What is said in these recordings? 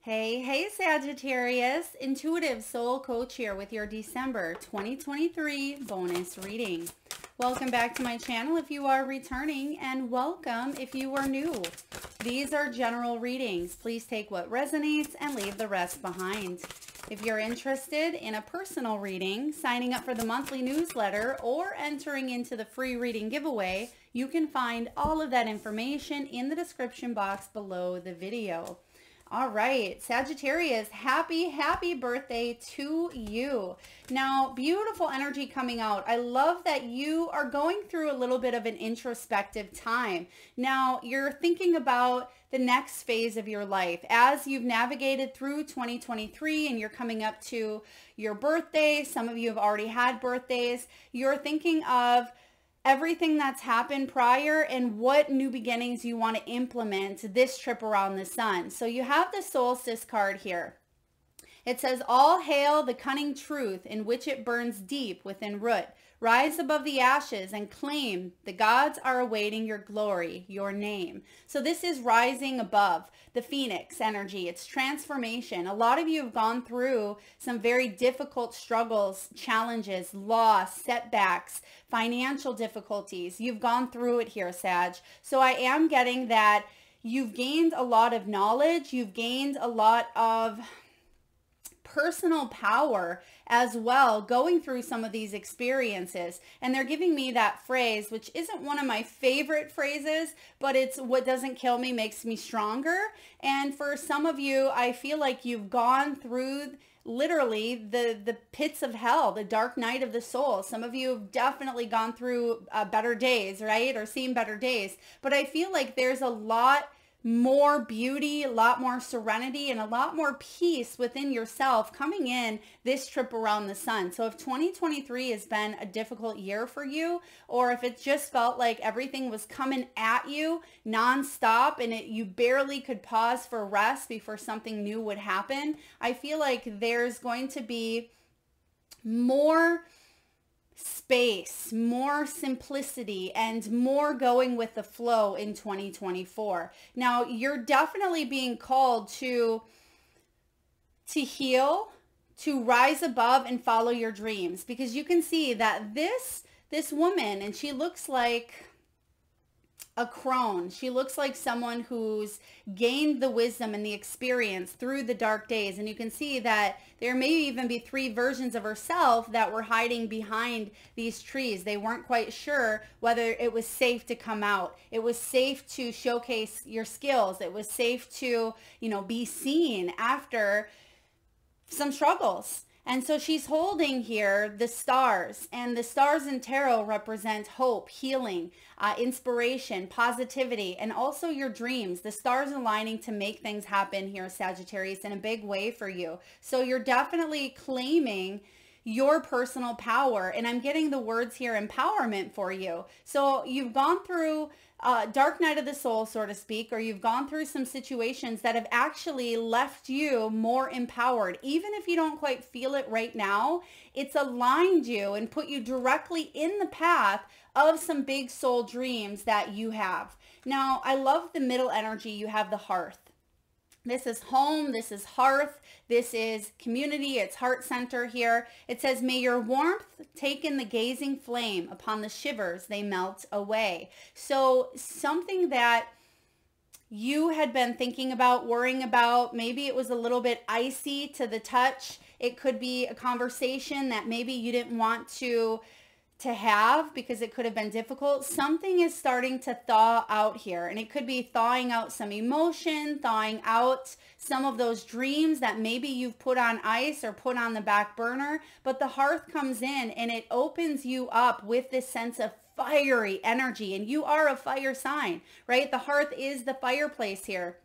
Hey, Sagittarius, Intuitive Soul Coach here with your December 2023 bonus reading. Welcome back to my channel if you are returning, and welcome if you are new. These are general readings. Please take what resonates and leave the rest behind. If you're interested in a personal reading, signing up for the monthly newsletter, or entering into the free reading giveaway, you can find all of that information in the description box below the video. All right, Sagittarius, happy birthday to you. Now, beautiful energy coming out. I love that you are going through a little bit of an introspective time. Now, you're thinking about the next phase of your life as you've navigated through 2023 and you're coming up to your birthday. Some of you have already had birthdays. You're thinking of everything that's happened prior and what new beginnings you want to implement this trip around the sun. So you have the Solstice card here. It says, all hail the cunning truth in which it burns deep within root. Rise above the ashes and claim the gods are awaiting your glory, your name. So this is rising above the Phoenix energy. It's transformation. A lot of you have gone through some very difficult struggles, challenges, loss, setbacks, financial difficulties. You've gone through it here, Sag. So I am getting that you've gained a lot of knowledge. You've gained a lot of personal power as well going through some of these experiences. And they're giving me that phrase, which isn't one of my favorite phrases, but it's what doesn't kill me makes me stronger. And for some of you, I feel like you've gone through literally the pits of hell, the dark night of the soul. Some of you have definitely gone through better days, right? Or seen better days. But I feel like there's a lot more beauty, a lot more serenity, and a lot more peace within yourself coming in this trip around the sun. So if 2023 has been a difficult year for you, or if it just felt like everything was coming at you nonstop and you barely could pause for rest before something new would happen, I feel like there's going to be more space, more simplicity, and more going with the flow in 2024. Now, you're definitely being called to heal, to rise above and follow your dreams, because you can see that this woman, and she looks like a crone. She looks like someone who's gained the wisdom and the experience through the dark days. And you can see that there may even be three versions of herself that were hiding behind these trees. They weren't quite sure whether it was safe to come out. It was safe to showcase your skills. It was safe to, be seen after some struggles. And so she's holding here the stars, and the stars in tarot represent hope, healing, inspiration, positivity, and also your dreams. The stars aligning to make things happen here, Sagittarius, in a big way for you. So you're definitely claiming your personal power, and I'm getting the words here, empowerment, for you. So you've gone through dark night of the soul, so to speak, or you've gone through some situations that have actually left you more empowered. Even if you don't quite feel it right now, it's aligned you and put you directly in the path of some big soul dreams that you have. Now, I love the middle energy. You have the hearth. This is home, this is hearth, this is community, it's heart center here. It says, may your warmth take in the gazing flame, upon the shivers they melt away. So something that you had been thinking about, worrying about, maybe it was a little bit icy to the touch. It could be a conversation that maybe you didn't want to have because it could have been difficult. Something is starting to thaw out here, and it could be thawing out some emotion, thawing out some of those dreams that maybe you've put on ice or put on the back burner. But the hearth comes in and it opens you up with this sense of fiery energy, and you are a fire sign, right? The hearth is the fireplace here.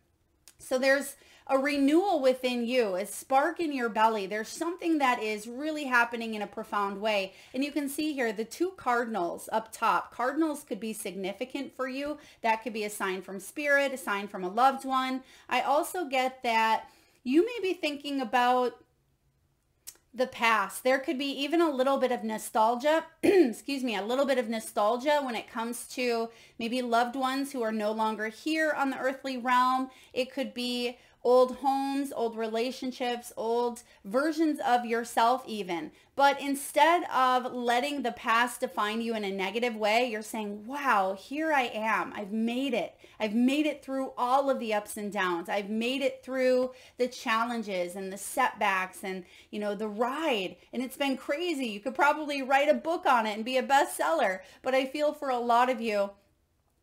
So there's a renewal within you, a spark in your belly. There's something that is really happening in a profound way. And you can see here the two cardinals up top. Cardinals could be significant for you. That could be a sign from spirit, a sign from a loved one. I also get that you may be thinking about the past. There could be even a little bit of nostalgia, excuse me, a little bit of nostalgia when it comes to maybe loved ones who are no longer here on the earthly realm. It could be, old homes, old relationships, old versions of yourself even. But instead of letting the past define you in a negative way, you're saying, wow, here I am. I've made it. I've made it through all of the ups and downs. I've made it through the challenges and the setbacks and, you know, the ride. And it's been crazy. You could probably write a book on it and be a bestseller. But I feel for a lot of you,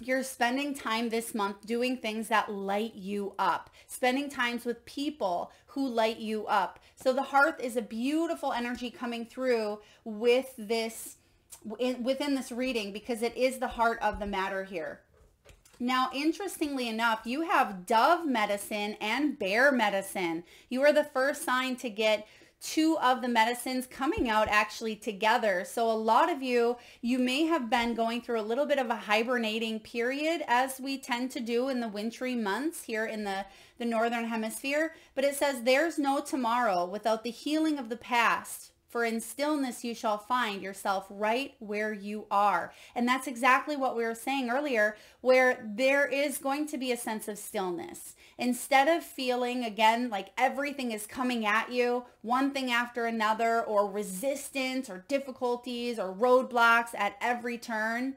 you're spending time this month doing things that light you up, spending times with people who light you up. So the hearth is a beautiful energy coming through with this, within this reading, because it is the heart of the matter here. Now, interestingly enough, you have dove medicine and bear medicine. You are the first sign to get two of the medicines coming out actually together. So a lot of you may have been going through a little bit of a hibernating period, as we tend to do in the wintry months here in the Northern Hemisphere. But it says there's no tomorrow without the healing of the past. For in stillness you shall find yourself right where you are. And that's exactly what we were saying earlier, where there is going to be a sense of stillness. Instead of feeling, again, like everything is coming at you, one thing after another, or resistance or difficulties or roadblocks at every turn,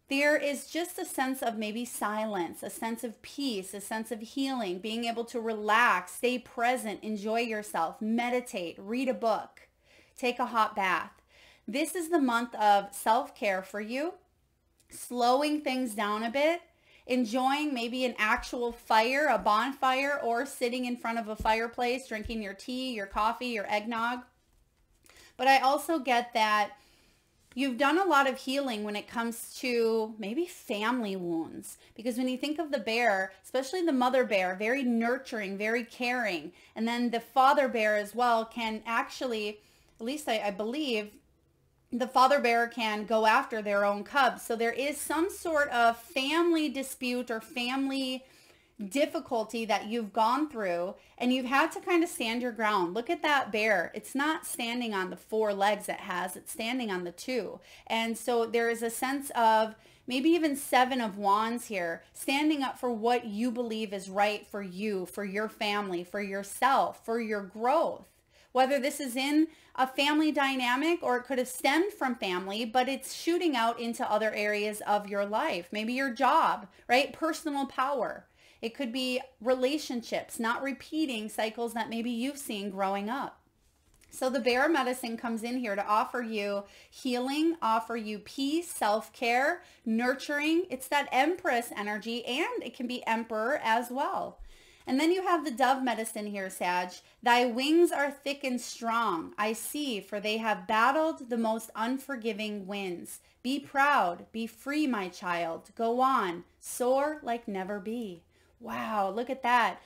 there is just a sense of maybe silence, a sense of peace, a sense of healing, being able to relax, stay present, enjoy yourself, meditate, read a book. Take a hot bath. This is the month of self-care for you, slowing things down a bit, enjoying maybe an actual fire, a bonfire, or sitting in front of a fireplace, drinking your tea, your coffee, your eggnog. But I also get that you've done a lot of healing when it comes to maybe family wounds, because when you think of the bear, especially the mother bear, very nurturing, very caring, and then the father bear as well can actually, at least I believe, the father bear can go after their own cubs. So there is some sort of family dispute or family difficulty that you've gone through, and you've had to kind of stand your ground. Look at that bear. It's not standing on the 4 legs it has. It's standing on the 2. And so there is a sense of maybe even 7 of wands here, standing up for what you believe is right for you, for your family, for yourself, for your growth. Whether this is in a family dynamic or it could have stemmed from family, but it's shooting out into other areas of your life. Maybe your job, right? Personal power. It could be relationships, not repeating cycles that maybe you've seen growing up. So the bear medicine comes in here to offer you healing, offer you peace, self-care, nurturing. It's that Empress energy, and it can be Emperor as well. And then you have the dove medicine here, Sag. Thy wings are thick and strong, I see, for they have battled the most unforgiving winds. Be proud, be free, my child. Go on, soar like never be. Wow, look at that.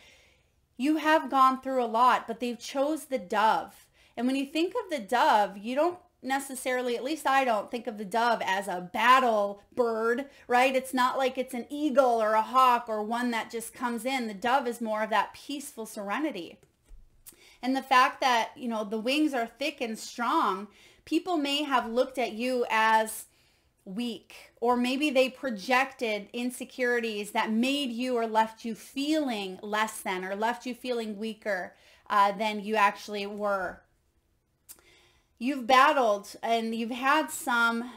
You have gone through a lot, but they've chose the dove. And when you think of the dove, you don't necessarily, at least I don't think of the dove as a battle bird, right? It's not like it's an eagle or a hawk or one that just comes in. The dove is more of that peaceful serenity. And the fact that, you know, the wings are thick and strong, people may have looked at you as weak, or maybe they projected insecurities that made you or left you feeling less than, or left you feeling weaker than you actually were. You've battled and you've had some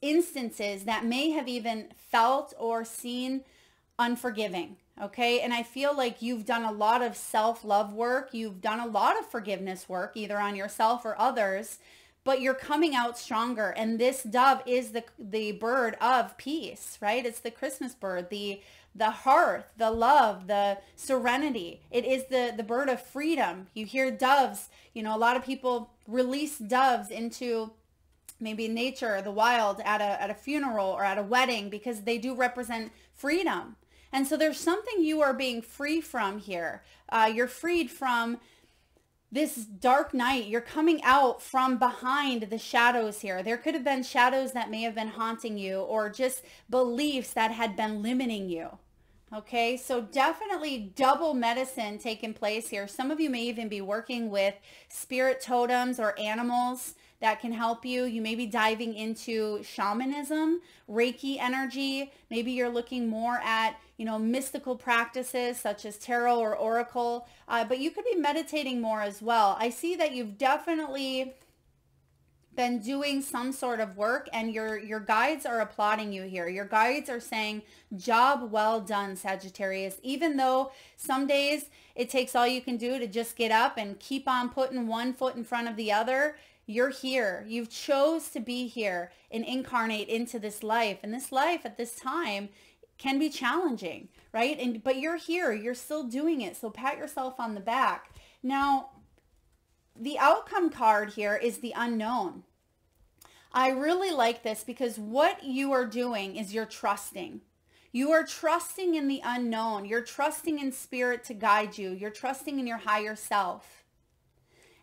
instances that may have even felt or seen unforgiving, okay? And I feel like you've done a lot of self-love work. You've done a lot of forgiveness work, either on yourself or others, but you're coming out stronger. And this dove is the bird of peace, right? It's the Christmas bird, the hearth, the love, the serenity. It is the bird of freedom. You hear doves, you know, a lot of people release doves into maybe nature, the wild, at a funeral or at a wedding, because they do represent freedom. And so there's something you are being free from here. You're freed from this dark night. You're coming out from behind the shadows here. There could have been shadows that may have been haunting you, or just beliefs that had been limiting you. Okay, so definitely double medicine taking place here. Some of you may even be working with spirit totems or animals that can help you. You may be diving into shamanism, Reiki energy. Maybe you're looking more at mystical practices such as tarot or oracle, but you could be meditating more as well. I see that you've definitely been doing some sort of work, and your guides are applauding you here. Your guides are saying, job well done, Sagittarius. Even though some days it takes all you can do to just get up and keep on putting one foot in front of the other, you're here. You've chose to be here and incarnate into this life. And this life at this time can be challenging, right? But you're here. You're still doing it. So pat yourself on the back. Now, the outcome card here is the unknown. I really like this because what you are doing is you're trusting. You are trusting in the unknown. You're trusting in spirit to guide you. You're trusting in your higher self.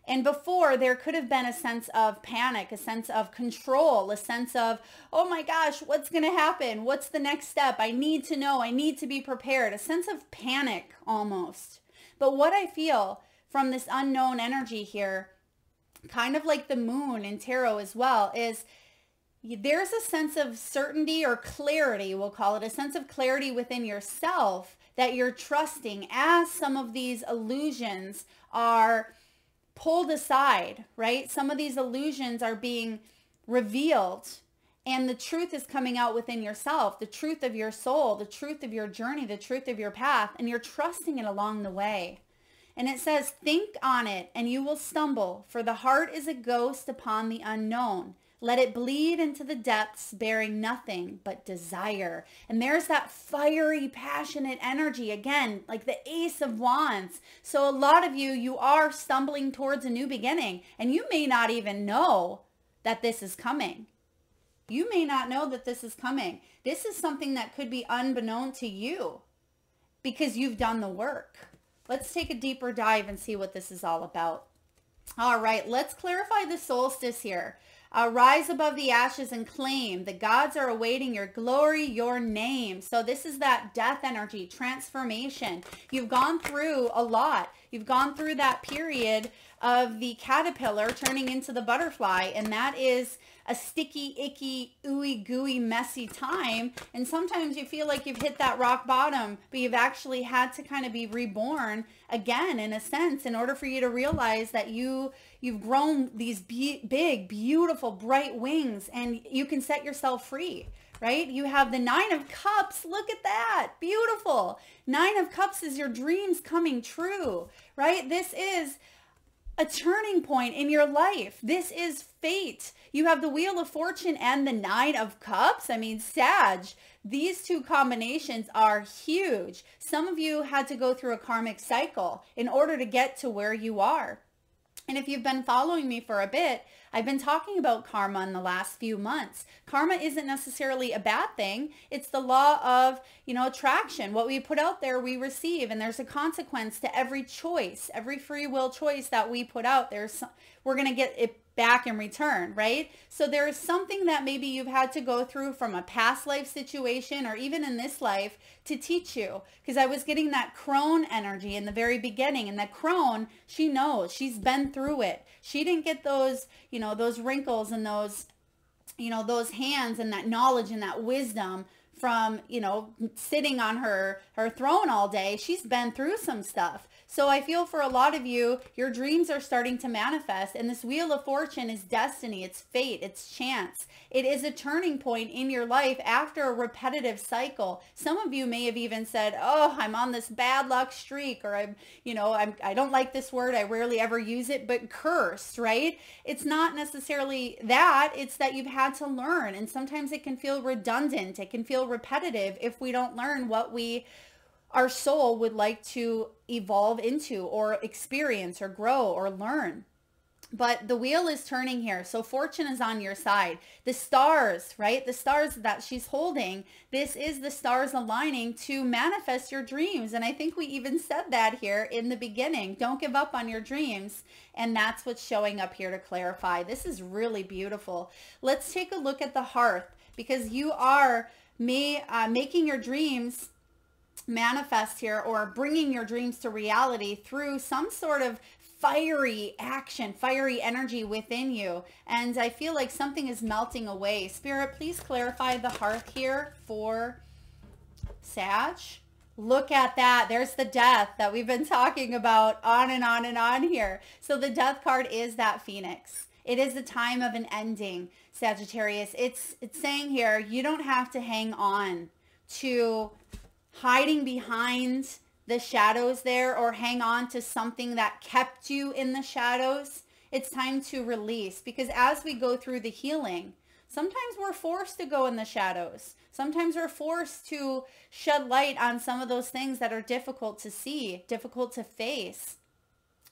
And before, there could have been a sense of panic, a sense of control, a sense of, oh my gosh, what's going to happen? What's the next step? I need to know. I need to be prepared. A sense of panic almost. But what I feel from this unknown energy here, kind of like the moon in tarot as well, is there's a sense of certainty or clarity, we'll call it, a sense of clarity within yourself that you're trusting as some of these illusions are pulled aside, right? Some of these illusions are being revealed and the truth is coming out within yourself, the truth of your soul, the truth of your journey, the truth of your path, and you're trusting it along the way. And it says, think on it and you will stumble, for the heart is a ghost upon the unknown. Let it bleed into the depths, bearing nothing but desire. And there's that fiery, passionate energy, again, like the Ace of Wands. So a lot of you are stumbling towards a new beginning, and you may not even know that this is coming. You may not know that this is coming. This is something that could be unbeknown to you because you've done the work. Let's take a deeper dive and see what this is all about. All right, let's clarify the solstice here. Rise above the ashes and claim. The gods are awaiting your glory, your name. So this is that death energy, transformation. You've gone through a lot. You've gone through that period of the caterpillar turning into the butterfly, and that is a sticky, icky, ooey gooey, messy time. And sometimes you feel like you've hit that rock bottom, but you've actually had to kind of be reborn again, in a sense, in order for you to realize that you've grown these big, beautiful, bright wings, and you can set yourself free, right? You have the Nine of Cups. Look at that. Beautiful. Nine of Cups is your dreams coming true, right? This is a turning point in your life. This is fate. You have the Wheel of Fortune and the Nine of Cups. I mean, Sag, these two combinations are huge. Some of you had to go through a karmic cycle in order to get to where you are. And if you've been following me for a bit, I've been talking about karma in the last few months. Karma isn't necessarily a bad thing. It's the law of, attraction. What we put out there, we receive, and there's a consequence to every choice, every free will choice that we put out there. We're going to get it back in return, right? So there is something that maybe you've had to go through from a past life situation or even in this life to teach you. Because I was getting that crone energy in the very beginning, and that crone, she knows, she's been through it. She didn't get those, those wrinkles and those, those hands and that knowledge and that wisdom from, sitting on her throne all day. She's been through some stuff. So I feel for a lot of you, your dreams are starting to manifest, and this Wheel of Fortune is destiny, it's fate, it's chance. It is a turning point in your life after a repetitive cycle. Some of you may have even said, oh, I'm on this bad luck streak, or I don't like this word, I rarely ever use it, but cursed, right? It's not necessarily that, it's that you've had to learn, and sometimes it can feel redundant, it can feel repetitive if we don't learn what our soul would like to evolve into or experience or grow or learn. But the wheel is turning here. So fortune is on your side. The stars, right? The stars that she's holding, this is the stars aligning to manifest your dreams. And I think we even said that here in the beginning. Don't give up on your dreams. And that's what's showing up here to clarify. This is really beautiful. Let's take a look at the hearth, because you are making your dreams manifest here, or bringing your dreams to reality through some sort of fiery action, fiery energy within you. And I feel like something is melting away. Spirit, please clarify the hearth here for Sag. Look at that. There's the death that we've been talking about on and on and on here. So the death card is that phoenix. It is the time of an ending, Sagittarius. It's saying here, you don't have to hang on to hiding behind the shadows there or hang on to something that kept you in the shadows. It's time to release, because as we go through the healing, sometimes we're forced to go in the shadows. Sometimes we're forced to shed light on some of those things that are difficult to see, difficult to face.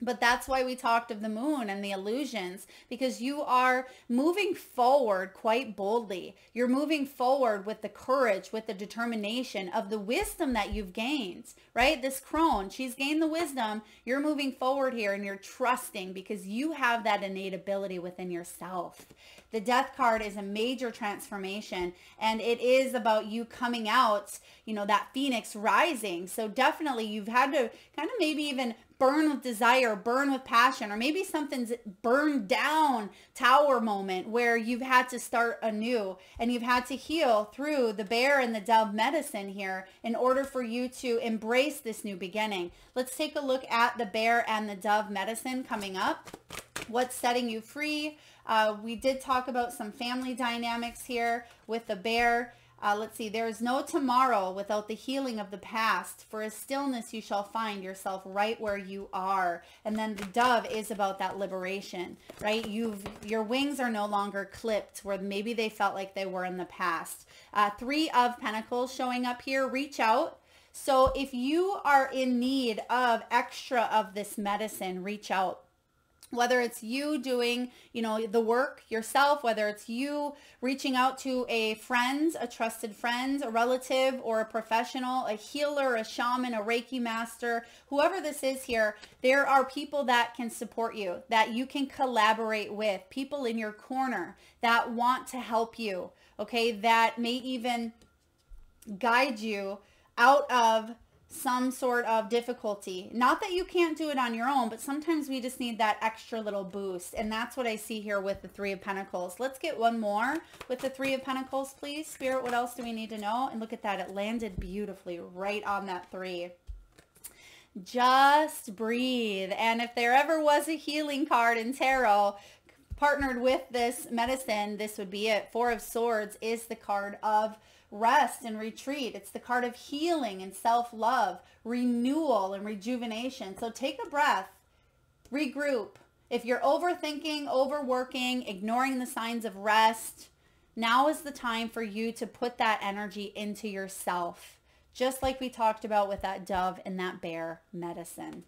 But that's why we talked of the moon and the illusions, because you are moving forward quite boldly. You're moving forward with the courage, with the determination of the wisdom that you've gained, right? This crone, she's gained the wisdom. You're moving forward here and you're trusting because you have that innate ability within yourself. The death card is a major transformation, and it is about you coming out, you know, that phoenix rising. So definitely you've had to kind of maybe even burn with desire, burn with passion, or maybe something's burned down tower moment where you've had to start anew and you've had to heal through the bear and the dove medicine here in order for you to embrace this new beginning. Let's take a look at the bear and the dove medicine coming up. What's setting you free? We did talk about some family dynamics here with the bear. Let's see, there is no tomorrow without the healing of the past. For a stillness you shall find yourself right where you are. And then the dove is about that liberation, right? Your wings are no longer clipped where maybe they felt like they were in the past. Three of Pentacles showing up here. Reach out. So if you are in need of extra of this medicine, reach out. Whether it's you doing, you know, the work yourself, whether it's you reaching out to a friend, a trusted friend, a relative, or a professional, a healer, a shaman, a Reiki master, whoever this is here, there are people that can support you, that you can collaborate with, people in your corner that want to help you, okay, that may even guide you out of some sort of difficulty. Not that you can't do it on your own, but sometimes we just need that extra little boost. And that's what I see here with the Three of Pentacles. Let's get one more with the Three of Pentacles, please. Spirit, what else do we need to know? And look at that. It landed beautifully right on that three. Just breathe. And if there ever was a healing card in tarot partnered with this medicine, this would be it. Four of Swords is the card of rest and retreat. It's the card of healing and self-love, renewal and rejuvenation. So take a breath, regroup. If you're overthinking, overworking, ignoring the signs of rest, now is the time for you to put that energy into yourself, just like we talked about with that dove and that bear medicine.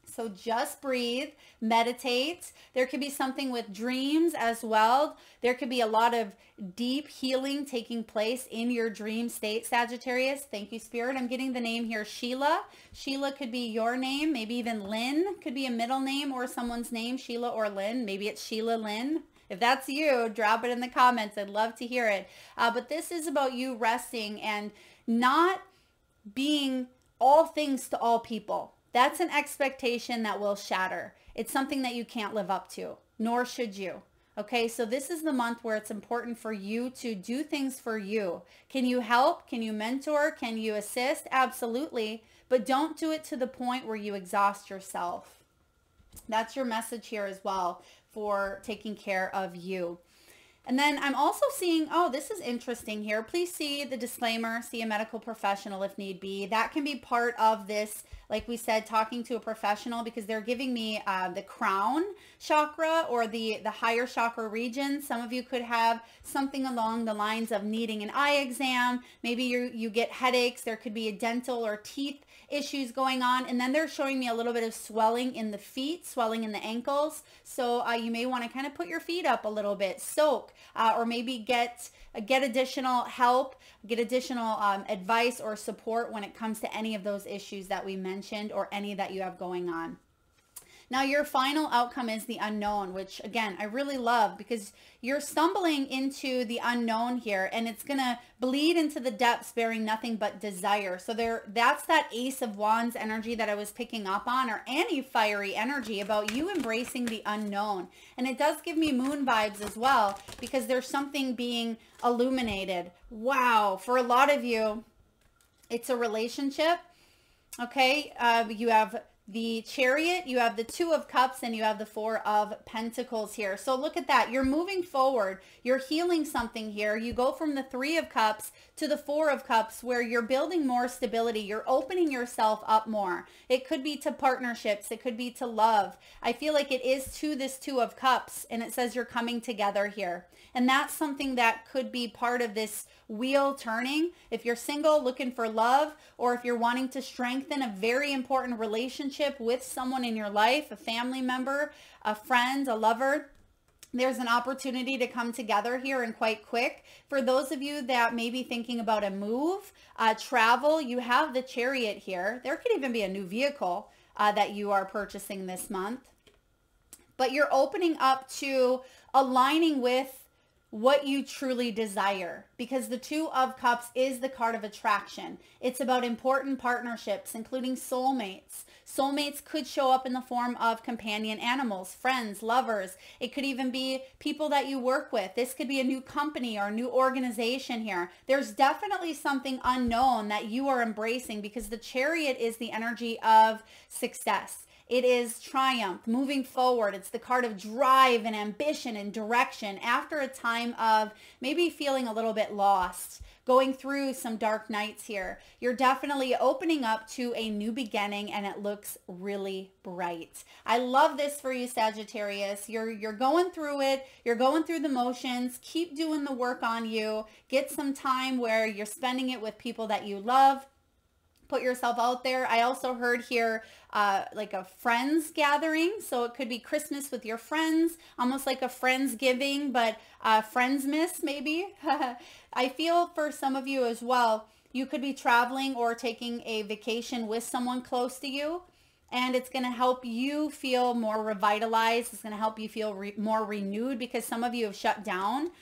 So just breathe, meditate. There could be something with dreams as well. There could be a lot of deep healing taking place in your dream state, Sagittarius. Thank you, Spirit. I'm getting the name here, Sheila. Sheila could be your name. Maybe even Lynn could be a middle name or someone's name, Sheila or Lynn. Maybe it's Sheila Lynn. If that's you, drop it in the comments. I'd love to hear it. But this is about you resting and not being all things to all people. That's an expectation that will shatter. It's something that you can't live up to, nor should you. Okay, so this is the month where it's important for you to do things for you. Can you help? Can you mentor? Can you assist? Absolutely. But don't do it to the point where you exhaust yourself. That's your message here as well for taking care of you. And then I'm also seeing, oh, this is interesting here. Please see the disclaimer, see a medical professional if need be. That can be part of this, like we said, talking to a professional, because they're giving me the crown chakra or the higher chakra region. Some of you could have something along the lines of needing an eye exam. Maybe you get headaches. There could be a dental or teeth issues going on. And then they're showing me a little bit of swelling in the feet, swelling in the ankles. So you may want to kind of put your feet up a little bit, soak, or maybe get additional help, get additional advice or support when it comes to any of those issues that we mentioned or any that you have going on. Now, your final outcome is the unknown, which again, I really love, because you're stumbling into the unknown here, and it's going to bleed into the depths bearing nothing but desire. So that's that Ace of Wands energy that I was picking up on, or any fiery energy about you embracing the unknown. And it does give me moon vibes as well, because there's something being illuminated. Wow. For a lot of you, It's a relationship. Okay, you have the Chariot, you have the Two of Cups, and you have the Four of Pentacles here. So look at that. You're moving forward. You're healing something here. You go from the Three of Cups to the Four of Cups, where you're building more stability. You're opening yourself up more. It could be to partnerships. It could be to love. I feel like it is to this Two of Cups, and it says you're coming together here. And that's something that could be part of this wheel turning. If you're single, looking for love, or if you're wanting to strengthen a very important relationship with someone in your life, a family member, a friend, a lover, there's an opportunity to come together here and quite quick. For those of you that may be thinking about a move, travel, you have the Chariot here. There could even be a new vehicle that you are purchasing this month. But you're opening up to aligning with what you truly desire, because the Two of Cups is the card of attraction. It's about important partnerships, including soulmates. Soulmates could show up in the form of companion animals, friends, lovers. It could even be people that you work with. This could be a new company or a new organization here. There's definitely something unknown that you are embracing, because the Chariot is the energy of success. It is triumph, moving forward. It's the card of drive and ambition and direction after a time of maybe feeling a little bit lost, going through some dark nights here. You're definitely opening up to a new beginning, and it looks really bright. I love this for you, Sagittarius. You're going through it. You're going through the motions. Keep doing the work on you. Get some time where you're spending it with people that you love. Put yourself out there. I also heard here like a friends gathering. So it could be Christmas with your friends, almost like a Friendsgiving, but Friendsmas maybe. I feel for some of you as well, you could be traveling or taking a vacation with someone close to you. And it's going to help you feel more revitalized. It's going to help you feel more renewed, because some of you have shut down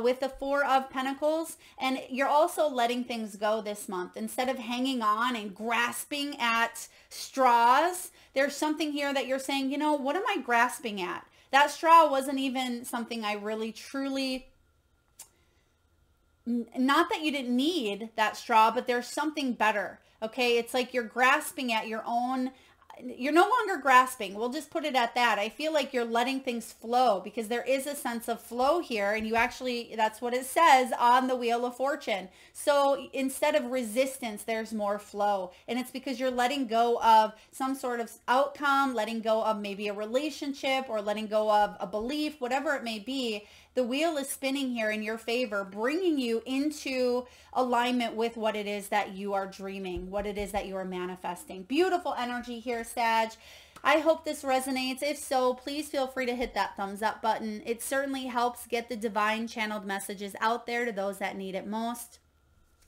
with the Four of Pentacles. And you're also letting things go this month. Instead of hanging on and grasping at straws, there's something here that you're saying, you know, what am I grasping at? That straw wasn't even something I really truly... Not that you didn't need that straw, but there's something better. Okay, it's like you're grasping at your own... You're no longer grasping. We'll just put it at that. I feel like you're letting things flow, because there is a sense of flow here, and you actually, that's what it says on the Wheel of Fortune. So instead of resistance, there's more flow, and it's because you're letting go of some sort of outcome, letting go of maybe a relationship, or letting go of a belief, whatever it may be. The wheel is spinning here in your favor, bringing you into alignment with what it is that you are dreaming, what it is that you are manifesting. Beautiful energy here, Sag. I hope this resonates. If so, please feel free to hit that thumbs up button. It certainly helps get the divine channeled messages out there to those that need it most.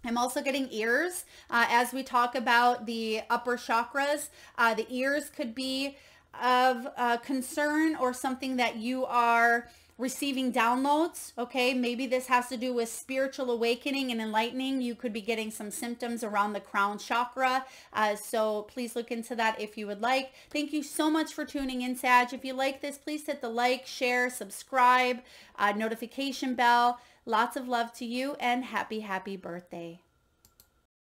I'm also getting ears. As we talk about the upper chakras, the ears could be of concern or something that you are receiving downloads. Okay, maybe this has to do with spiritual awakening and enlightening. You could be getting some symptoms around the crown chakra. So please look into that if you would like. Thank you so much for tuning in, Sag. If you like this, please hit the like, share, subscribe, notification bell. Lots of love to you, and happy birthday.